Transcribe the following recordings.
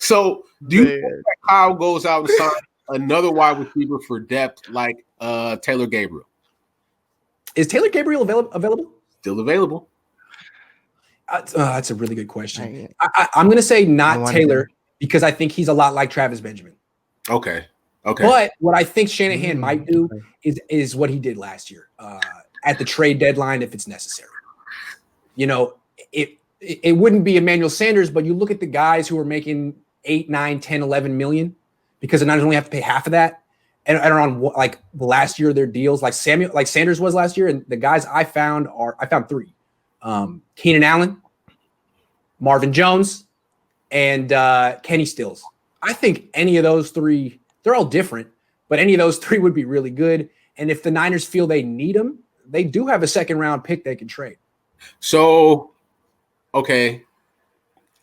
So do you think that Kyle goes out and signs another wide receiver for depth like Taylor Gabriel? Is Taylor Gabriel available? Still available. That's a really good question. I'm going to say not Taylor because I think he's a lot like Travis Benjamin. Okay. But what I think Shanahan might do is what he did last year at the trade deadline if it's necessary. You know, it wouldn't be Emmanuel Sanders, but you look at the guys who are making 8, 9, 10, 11 million because the Niners only have to pay half of that. And around like the last year of their deals, like Sanders was last year. And the guys I found 3. Keenan Allen, Marvin Jones, and Kenny Stills. I think any of those 3, they're all different, but any of those 3 would be really good. And if the Niners feel they need them, they do have a second round pick they can trade. So, okay.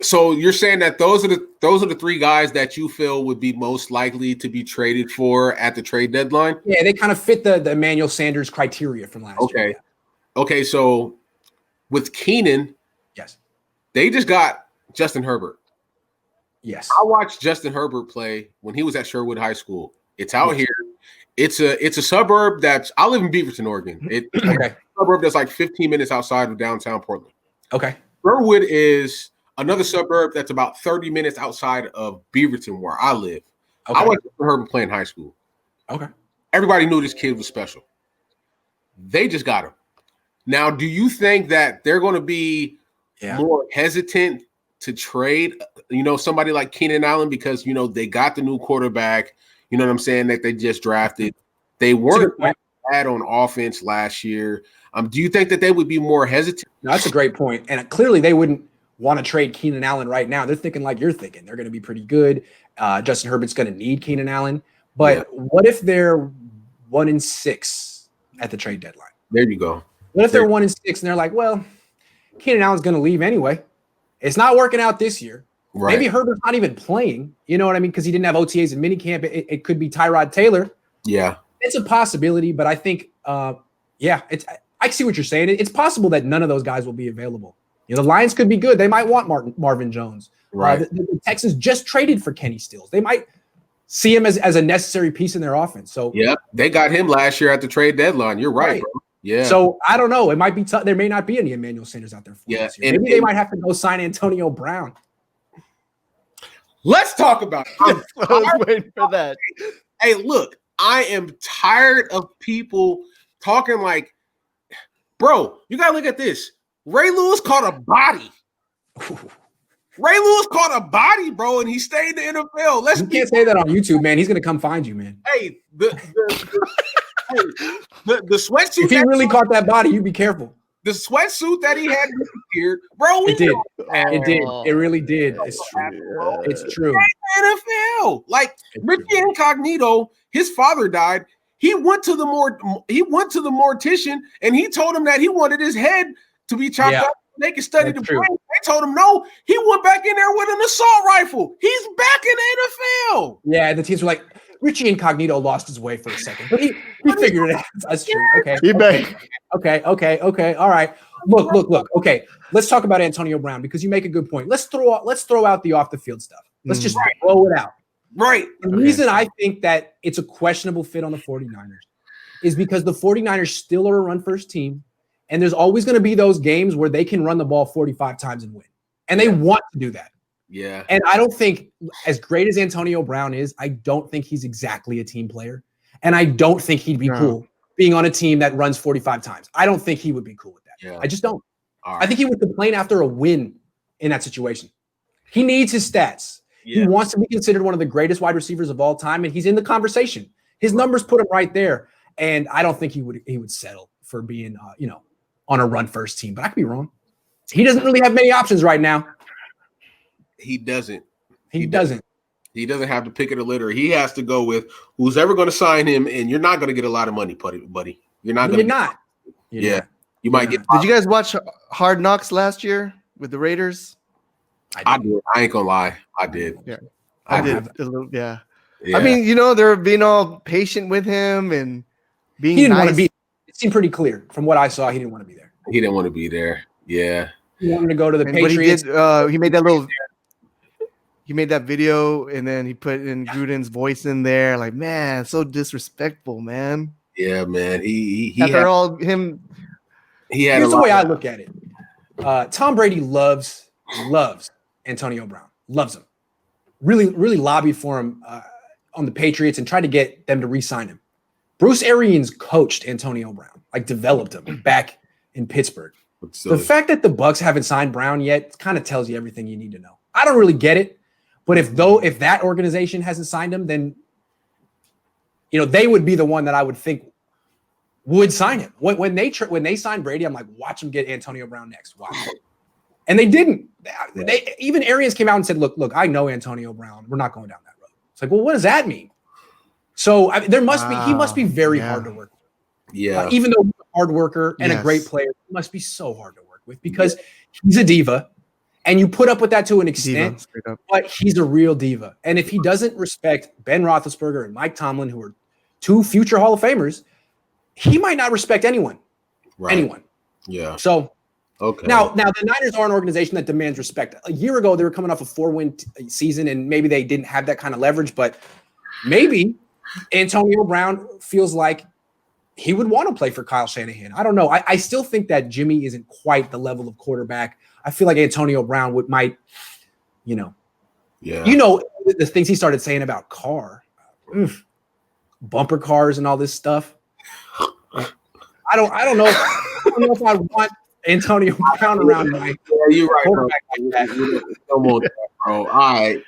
So you're saying that those are the 3 guys that you feel would be most likely to be traded for at the trade deadline? Yeah, they kind of fit the Emmanuel Sanders criteria from last year. Yeah. Okay, so with Keenan, yes, they just got Justin Herbert. Yes. I watched Justin Herbert play when he was at Sherwood High School. It's out here. It's a suburb I live in Beaverton, Oregon. It's a suburb that's like 15 minutes outside of downtown Portland. Okay. Sherwood is another suburb that's about 30 minutes outside of Beaverton, where I live. Okay. I watched Justin Herbert play in high school. Okay. Everybody knew this kid was special. They just got him. Now, do you think that they're going to be more hesitant to trade, somebody like Keenan Allen because, they got the new quarterback, you know what I'm saying, that they just drafted. They weren't bad on offense last year. Do you think that they would be more hesitant? No, that's a great point. And clearly they wouldn't want to trade Keenan Allen right now. They're thinking like you're thinking. They're going to be pretty good. Justin Herbert's going to need Keenan Allen. But what if they're 1-6 at the trade deadline? There you go. What if they're 1-6 and they're like, well, Keenan Allen's going to leave anyway. It's not working out this year. Right. Maybe Herbert's not even playing. You know what I mean? Because he didn't have OTAs in minicamp. It could be Tyrod Taylor. Yeah. It's a possibility, but I think, I see what you're saying. It's possible that none of those guys will be available. The Lions could be good. They might want Marvin Jones. Right. The Texans just traded for Kenny Stills. They might see him as a necessary piece in their offense. So they got him last year at the trade deadline. You're right. Bro. Yeah. So I don't know. It might be there may not be any Emmanuel Sanders out there. Maybe they might have to go sign Antonio Brown. Let's talk about it. I was waiting for that. Hey, look, I am tired of people talking like, bro, you got to look at this. Ray Lewis caught a body. Ray Lewis caught a body, bro, and he stayed in the NFL. You can't say that on YouTube, man. He's going to come find you, man. Hey, the sweatsuit. If he really caught that body, you be careful. The sweatsuit that he had disappeared, bro. It did. It did. It really did. It's true. It's true. NFL. Like Richie Incognito, his father died. He went to the mortician and he told him that he wanted his head to be chopped up. They could study the brain. They told him no. He went back in there with an assault rifle. He's back in the NFL. Yeah, the teams were like, Richie Incognito lost his way for a second, but he figured it out. That's true. Okay. All right. Look. Okay, let's talk about Antonio Brown because you make a good point. Let's throw out the off the field stuff. Let's just throw it out. Right. The reason I think that it's a questionable fit on the 49ers is because the 49ers still are a run-first team, and there's always going to be those games where they can run the ball 45 times and win, and they want to do that. Yeah. And I don't think, as great as Antonio Brown is, I don't think he's exactly a team player, and I don't think he'd be cool being on a team that runs 45 times. I don't think he would be cool with that. Yeah. I just don't. I think he would complain after a win in that situation. He needs his stats. Yeah. He wants to be considered one of the greatest wide receivers of all time, and he's in the conversation. His numbers put him right there, and I don't think he would settle for being, on a run-first team. But I could be wrong. He doesn't really have many options right now. He doesn't. He doesn't. He doesn't have to pick of the litter. He has to go with who's ever going to sign him, and you're not going to get a lot of money, buddy. You're not going to. You're not. You might get. Did you guys watch Hard Knocks last year with the Raiders? I did. I ain't gonna lie. I did. Yeah. I did a little. Yeah. I mean, they're being all patient with him and being. He didn't want to be. It seemed pretty clear from what I saw. He didn't want to be there. He didn't want to be there. Yeah. He wanted to go to the Patriots. He made that little. he made that video and then he put in Gruden's voice in there. Like, man, so disrespectful, man. Yeah, man. He After had, all him. he had Here's a the lot way I of- look at it. Tom Brady loves Antonio Brown. Loves him. Really lobbied for him on the Patriots and tried to get them to re-sign him. Bruce Arians coached Antonio Brown, like developed him back in Pittsburgh. The fact that the Bucs haven't signed Brown yet kind of tells you everything you need to know. I don't really get it, but if that organization hasn't signed him, then they would be the one that I would think would sign him. When they signed Brady, I'm like, watch him get Antonio Brown next. Watch. And they didn't. Even Arians came out and said, look, I know Antonio Brown. We're not going down that road. It's like, well, what does that mean? So he must be very hard to work with. Yeah. Even though he's a hard worker and a great player, he must be so hard to work with because he's a diva. And you put up with that to an extent, but he's a real diva. And if he doesn't respect Ben Roethlisberger and Mike Tomlin, who are two future Hall of Famers, he might not respect anyone. Right. Anyone. Yeah. So okay. Now the Niners are an organization that demands respect. A year ago, they were coming off a 4-win season, and maybe they didn't have that kind of leverage, but maybe Antonio Brown feels like he would want to play for Kyle Shanahan. I don't know. I still think that Jimmy isn't quite the level of quarterback. I feel like Antonio Brown might, the things he started saying about Carr, bumper cars and all this stuff. I don't know. I don't know if I want Antonio Brown around my you're right, quarterback like that. Bro. All right.